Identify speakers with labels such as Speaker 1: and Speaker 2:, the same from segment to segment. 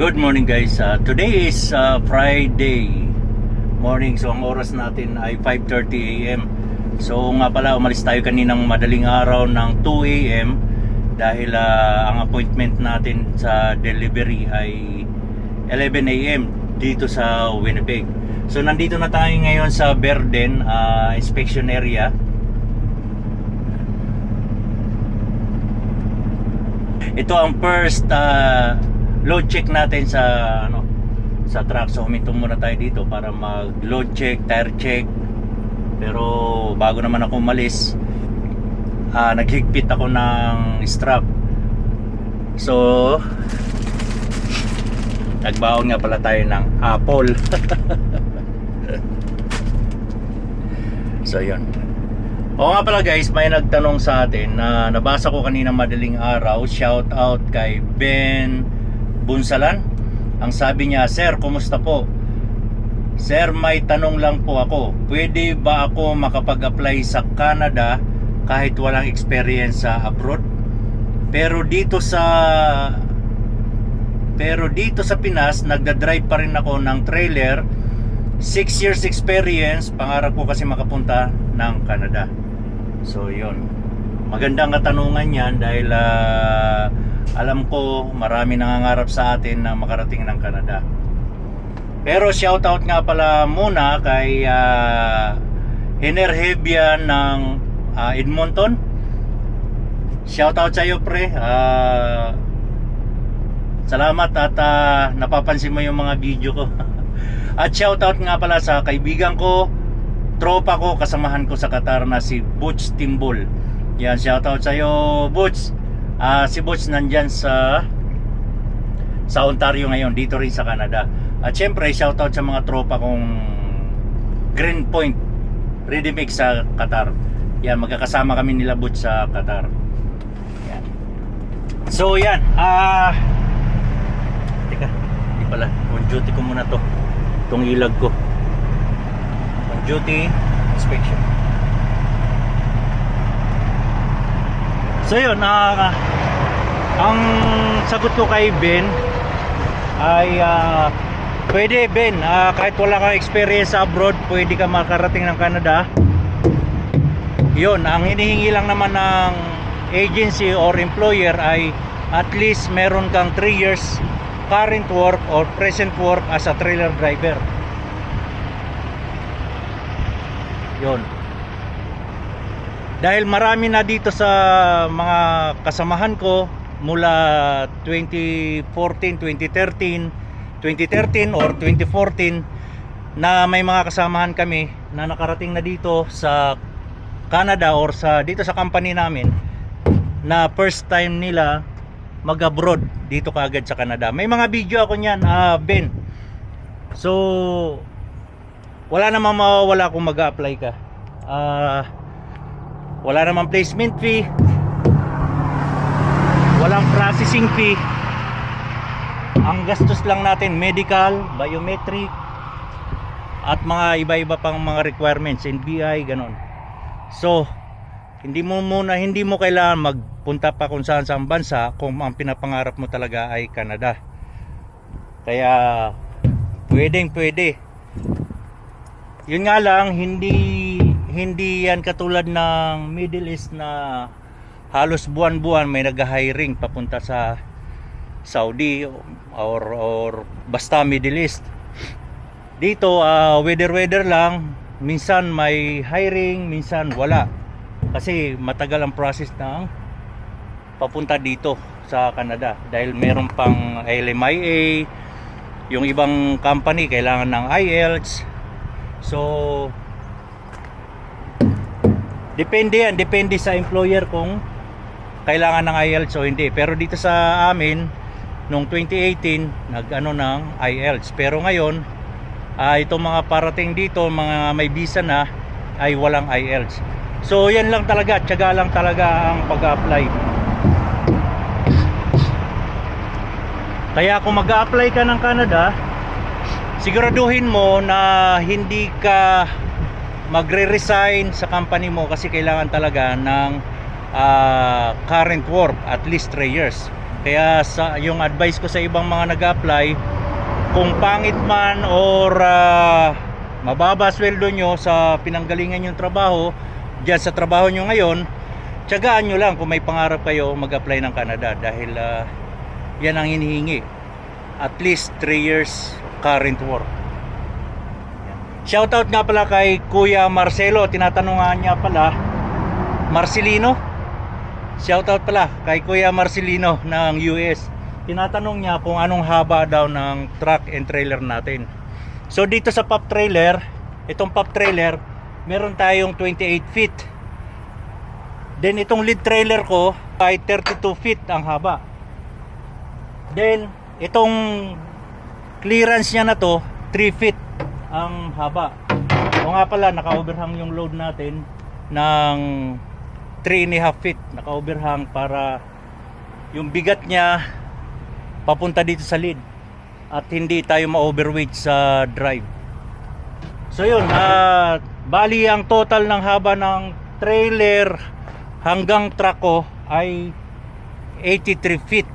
Speaker 1: Good morning guys. Today is Friday morning. So ang oras natin ay 5:30 AM. So nga pala umalis tayo kaninang madaling araw ng 2 AM dahil ang appointment natin sa delivery ay 11 AM dito sa Winnipeg. So nandito na tayo ngayon sa Verden inspection area. Ito ang first load check natin sa sa truck. So huminto muna tayo dito para mag load check, tire check. Pero bago naman ako umalis, naghigpit ako ng strap. So nagbaon nga pala tayo ng apple. So yun. Oo nga pala guys, may nagtanong sa atin na nabasa ko kanina madaling araw. Shout out kay Ben Bunsalan. Ang sabi niya, "Sir, kumusta po? Sir, may tanong lang po ako. Pwede ba ako makapag-apply sa Canada kahit walang experience sa abroad? Pero dito sa Pinas, nagda-drive pa rin ako ng trailer. 6 years experience. Pangarap ko kasi makapunta ng Canada." So yun, magandang katanungan yan dahil alam ko marami nangangarap sa atin na makarating ng Canada. Pero shoutout nga pala muna kay Henerhebia ng Edmonton. Shoutout sa iyo pre. Salamat at napapansin mo yung mga video ko. At shoutout nga pala sa kaibigan ko, tropa ko, kasamahan ko sa Qatar na si Butch Timbol. Yan, shoutout sa iyo Butch. Si Butch nandyan sa Ontario ngayon, dito rin sa Canada. At syempre shoutout sa mga tropa kong Green Point Ready Mix sa Qatar. Yan, magkakasama kami nila Butch sa Qatar. Yan. So yan, teka, hindi pala, on duty ko muna to, itong ilag ko. Duty inspection. So yun, ang sagot ko kay Ben ay pwede Ben, kahit wala kang experience sa abroad, pwede ka makarating ng Canada. Yun, ang hinihingi lang naman ng agency or employer ay at least meron kang 3 years current work or present work as a trailer driver. Yun. Dahil marami na dito sa mga kasamahan ko mula 2014, 2013 or 2014 na may mga kasamahan kami na nakarating na dito sa Canada or dito sa company namin na first time nila mag-abroad dito kaagad sa Canada. May mga video ako niyan, Ben. So wala namang mawawala kung mag-a-apply ka. Wala namang placement fee, walang processing fee. Ang gastos lang natin medical, biometric at mga iba-iba pang mga requirements, NBI, ganon. So hindi mo kailangan magpunta pa kung saan bansa kung ang pinapangarap mo talaga ay Canada. Kaya pwede. Yun nga lang, hindi yan katulad ng Middle East na halos buwan-buwan may nag-hiring papunta sa Saudi or basta Middle East. Dito weather lang, minsan may hiring, minsan wala. Kasi matagal ang process ng papunta dito sa Canada dahil meron pang LMIA, yung ibang company kailangan ng IELTS. So depende sa employer kung kailangan ng IELTS o hindi. Pero dito sa amin noong 2018 nag-ano ng IELTS. Pero ngayon itong mga parating dito, mga may visa na, ay walang IELTS. So yan lang talaga, tiyaga lang talaga ang pag-apply. Kaya kung mag-apply ka ng Canada, siguraduhin mo na hindi ka magre-resign sa company mo kasi kailangan talaga ng current work at least 3 years. Kaya yung advice ko sa ibang mga nag-apply, kung pangit man or mababa sweldo nyo sa pinanggalingan yung trabaho, dyan sa trabaho nyo ngayon, tiyagaan nyo lang kung may pangarap kayo mag-apply ng Canada, dahil yan ang hinihingi, at least 3 years current work. Shoutout nga pala kay Kuya Marcelo, tinatanungan niya pala, Marcelino, shoutout pala kay Kuya Marcelino ng US. Tinatanong niya kung anong haba daw ng truck and trailer natin. So dito sa pop trailer, itong pop trailer, meron tayong 28 feet. Then itong lead trailer ko ay 32 feet ang haba. Then itong clearance niya na to, 3 feet ang haba. O nga pala, naka-overhang yung load natin ng 3.5 feet. Naka-overhang para yung bigat niya papunta dito sa lead at hindi tayo ma-overweight sa drive. So yun, bali ang total ng haba ng trailer hanggang truck ko ay 83 feet.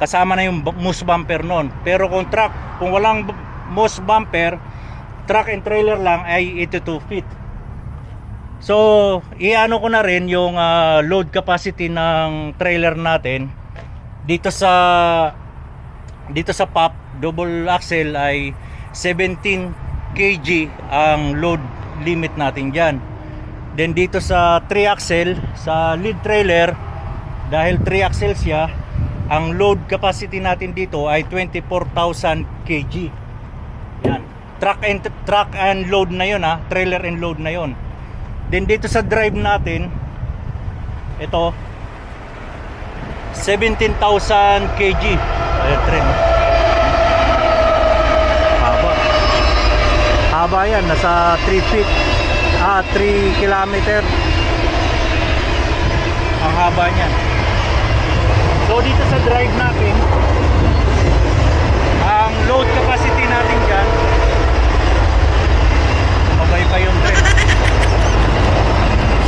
Speaker 1: Kasama na yung moose bumper nun. Pero kung walang moose bumper, truck and trailer lang ay 82 feet. So, iano ko na rin yung load capacity ng trailer natin. Dito sa pop double axle ay 17 kg ang load limit natin diyan. Then dito sa 3 axle sa lead trailer, dahil 3 axle siya, ang load capacity natin dito ay 24,000 kg. Yan. Truck and load na yun, trailer and load na yun. Then dito sa drive natin, ito 17,000 kg. Ayan, tren. Haba yan, nasa 3 feet, 3 kilometer ang haba niyan. So dito sa drive natin, ang load capacity natin dyan, mabay pa yung tren.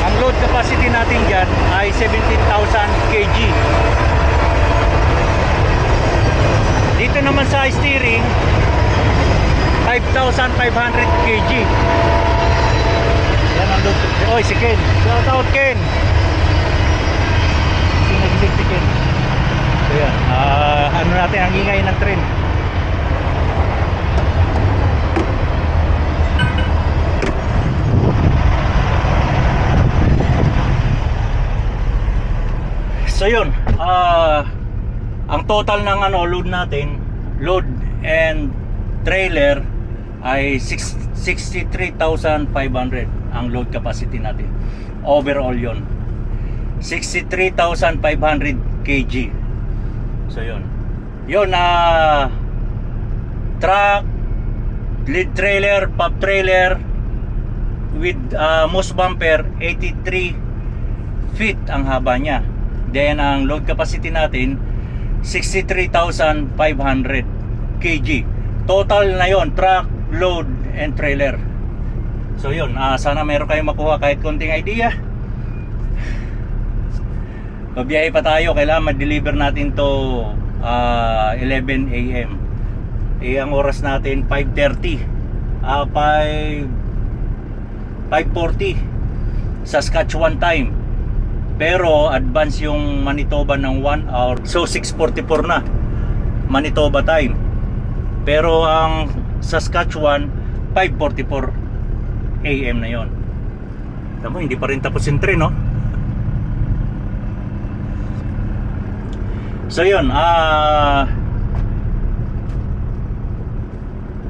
Speaker 1: Ang load capacity natin dyan ay 17,000 kg. Dito naman sa steering, 5,500 kg. Yan ang load. Oy, si Ken. Shout out, Ken. Sinagisig si Ken. So yan, ano natin ang ingay ng tren. So yun, ang total ng load natin, load and trailer ay 63,500 ang load capacity natin. Overall yun, 63,500 kg. So yun, truck, lead trailer, pop trailer with moose bumper, 83 feet ang haba niya. Then ang load capacity natin 63,500 kg. Total na yon, truck, load and trailer. So yun, sana meron kayong makuha kahit konting idea. Babiyahe pa tayo, kailangan ma-deliver natin to 11 AM. Ang oras natin 5:30, 5:40 Saskatchewan time. Pero advance yung Manitoba ng 1 hour. So 6:44 na Manitoba time. Pero ang Saskatchewan 5:44 AM na yon. Tama, hindi pa rin tapos yung tren, no? So yun,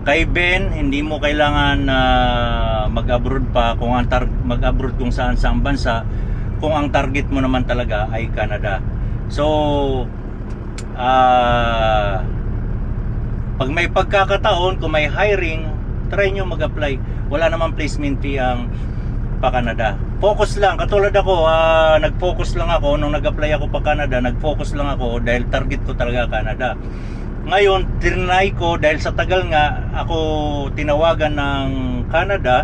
Speaker 1: kay Ben, hindi mo kailangan mag-abroad pa kung mag-abroad kung saan sa bansa, kung ang target mo naman talaga ay Canada. So pag may pagkakataon, kung may hiring, try nyo mag-apply. Wala namang placement fee ang pa-Canada. Focus lang, katulad ako, nag-focus lang ako nung nag-apply ako pa Canada, nag-focus lang ako dahil target ko talaga Canada. Ngayon, trinay ko dahil sa tagal nga ako tinawagan ng Canada,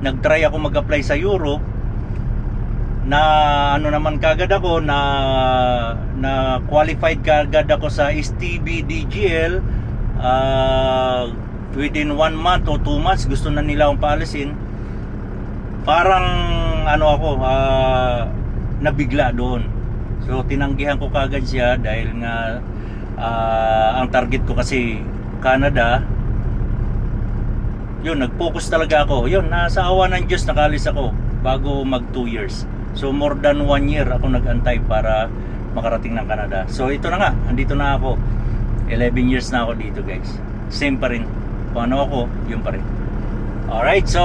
Speaker 1: nag-try ako mag-apply sa Europe, na ano naman kagad ako na qualified kagad ako sa STB DGL. Within 1 month o 2 months gusto na nila akong paalisin. Parang ano ako, nabigla doon. So tinanggihan ko kagad siya dahil nga ang target ko kasi Canada. Yun, nag-focus talaga ako. Yun, nasa awa ng Diyos nakalis ako bago mag 2 years. So more than 1 year ako nag-antay para makarating ng Canada. So ito na nga, andito na ako. 11 years na ako dito, guys. Same pa rin. Kung ano ako, yun pa rin. Alright, so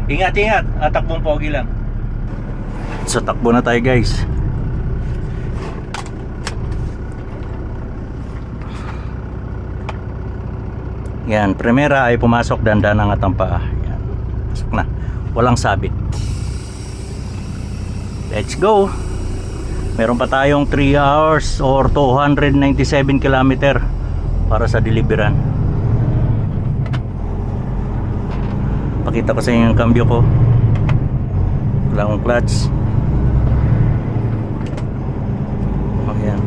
Speaker 1: ingat-ingat at takbong pogi lang. So takbo na tayo, guys. Yan, primera ay pumasok, dandan ang atang paa. Yan, pasok na. Walang sabit. Let's go. Meron pa tayong 3 hours or 297 kilometer para sa deliveran. Pakita ko sa inyo yung cambio ko. Wala akong clutch. Ayan.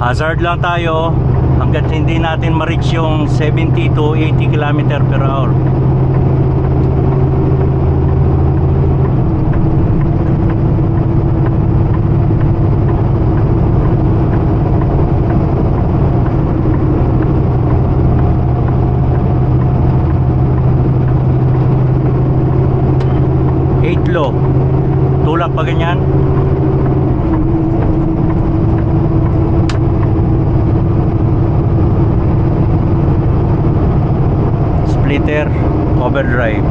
Speaker 1: Hazard lang tayo hanggat hindi natin ma-reach yung 70 to 80 km per hour. Low. Tulak pa ganyan. Splitter, overdrive.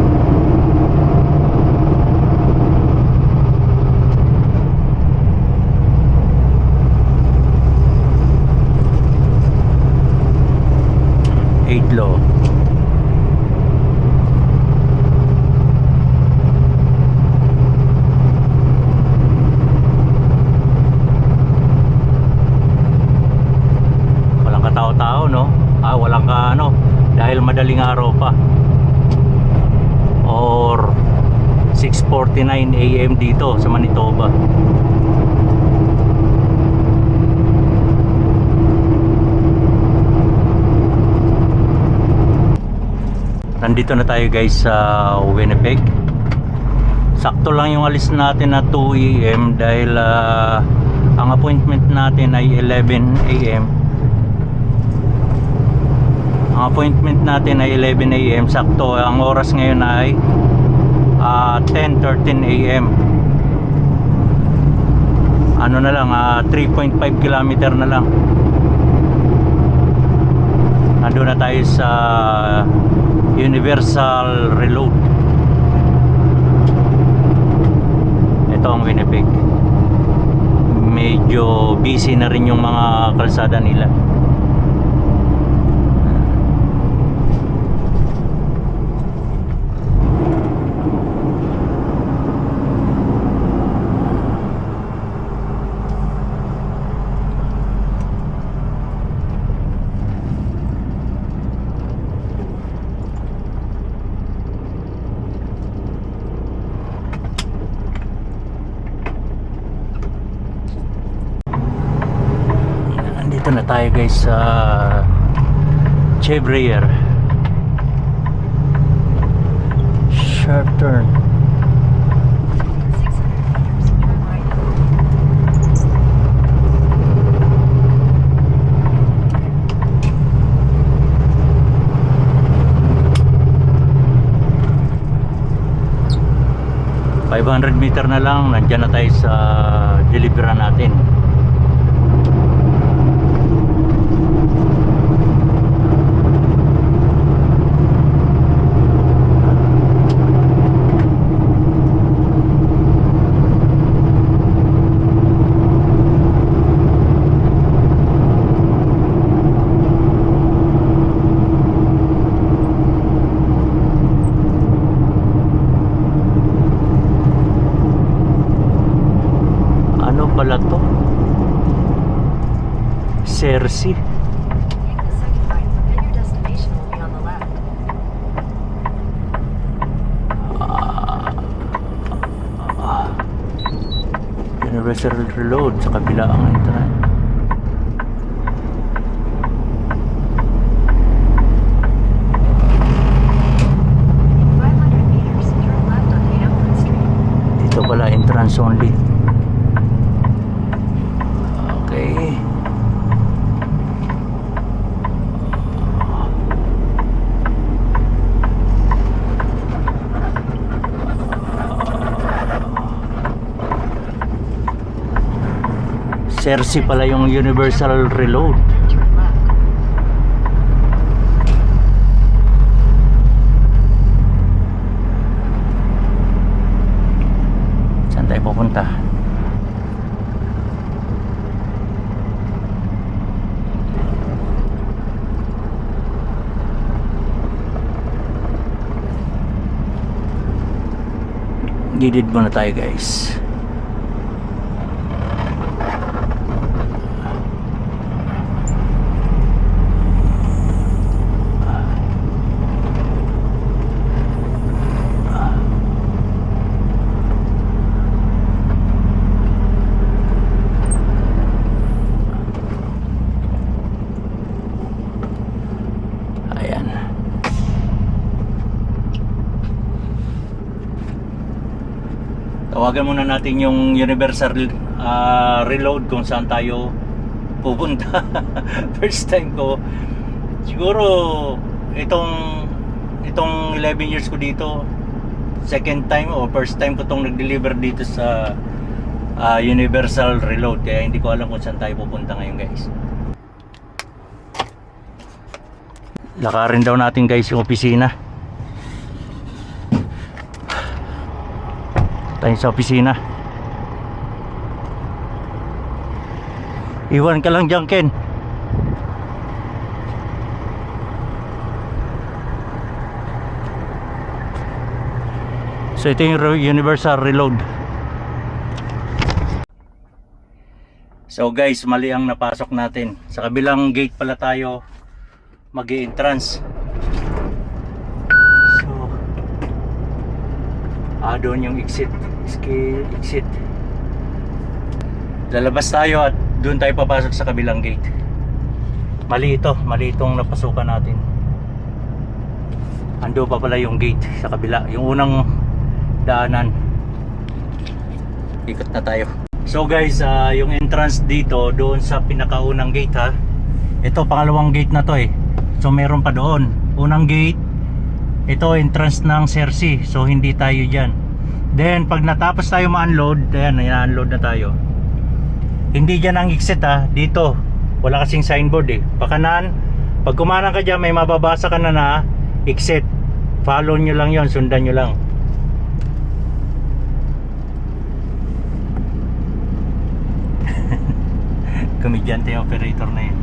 Speaker 1: Low. Walang katao-tao, no? Walang ano, dahil madaling araw pa. Or 6:49 AM dito sa Manitoba. Nandito na tayo guys sa Winnipeg. Sakto lang yung alis natin na 2 AM dahil ang appointment natin ay 11 AM. Ang appointment natin ay 11 AM. Sakto ang oras ngayon ay 10:13 AM. Ano na lang, 3.5 kilometer na lang. Nandun na tayo sa Universal Reload. Ito ang Winnipeg. Medyo busy na rin yung mga kalsada nila. Dito na tayo guys sa Chevrier. Sharp turn. 500 meter na lang, nandyan na tayo sa deliveran natin. Pala to Cersei.
Speaker 2: Take the second right, and your destination will be on the left.
Speaker 1: Universal Reload sa kabila ang entrance.
Speaker 2: 500 meters, turn left on Hamlin Street.
Speaker 1: Dito pala entrance only. Okay. Cersei pala yung Universal Reload.
Speaker 2: Turn left.
Speaker 1: Saan tayo pupunta? Gilid muna tayo guys. Ayan. Tawagan muna natin yung Universal Reload kung saan tayo pupunta. First time ko. Siguro itong 11 years ko dito, second time o first time ko tong nag-deliver dito sa Universal Reload. Kaya hindi ko alam kung saan tayo pupunta ngayon guys. Lakarin daw natin guys yung opisina. Tayo sa opisina. Iwan ka lang dyan, Ken. So ito yung Universal Reload. So guys, mali ang napasok natin. Sa kabilang gate pala tayo mag-i-entrance. So doon yung exit. Exit. Lalabas tayo at doon tayo papasok sa kabilang gate. Mali itong napasukan natin. Ando pa pala yung gate sa kabila, yung unang daanan. Ikot na tayo. So guys, yung entrance dito doon sa pinakaunang gate ha. Ito pangalawang gate na to eh. So meron pa doon. Unang gate, ito entrance ng Cersei. So hindi tayo diyan. Then pag natapos tayo ma-unload, ayan, na-unload na tayo. Hindi diyan ang exit ha, dito. Wala kasing signboard eh. Pakanan, pag kumarang ka diyan may mababasa ka na exit. Follow nyo lang 'yon, sundan nyo lang. Komedyante operator na yun.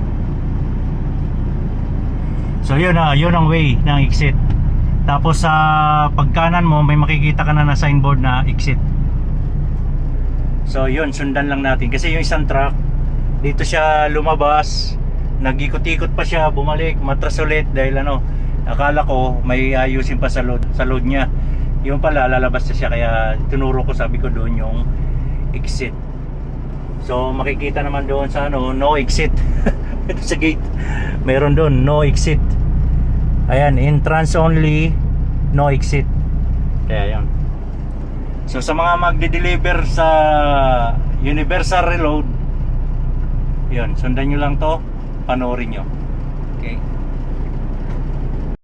Speaker 1: So yun ang way ng exit. Tapos sa pagkanan mo may makikita ka na signboard na exit. So yun, sundan lang natin. Kasi yung isang truck, dito siya lumabas, nag-ikot-ikot pa siya, bumalik, matras ulit dahil akala ko may ayusin pa sa load niya. Yung pala, lalabas na siya, kaya tinuro ko, sabi ko doon yung exit. So makikita naman doon sa no exit. Ito sa gate, mayroon doon, no exit. Ayan, entrance only, no exit. Kaya yun. So sa mga magde-deliver sa Universal Reload, yun, sundan nyo lang to, panoorin nyo. Okay.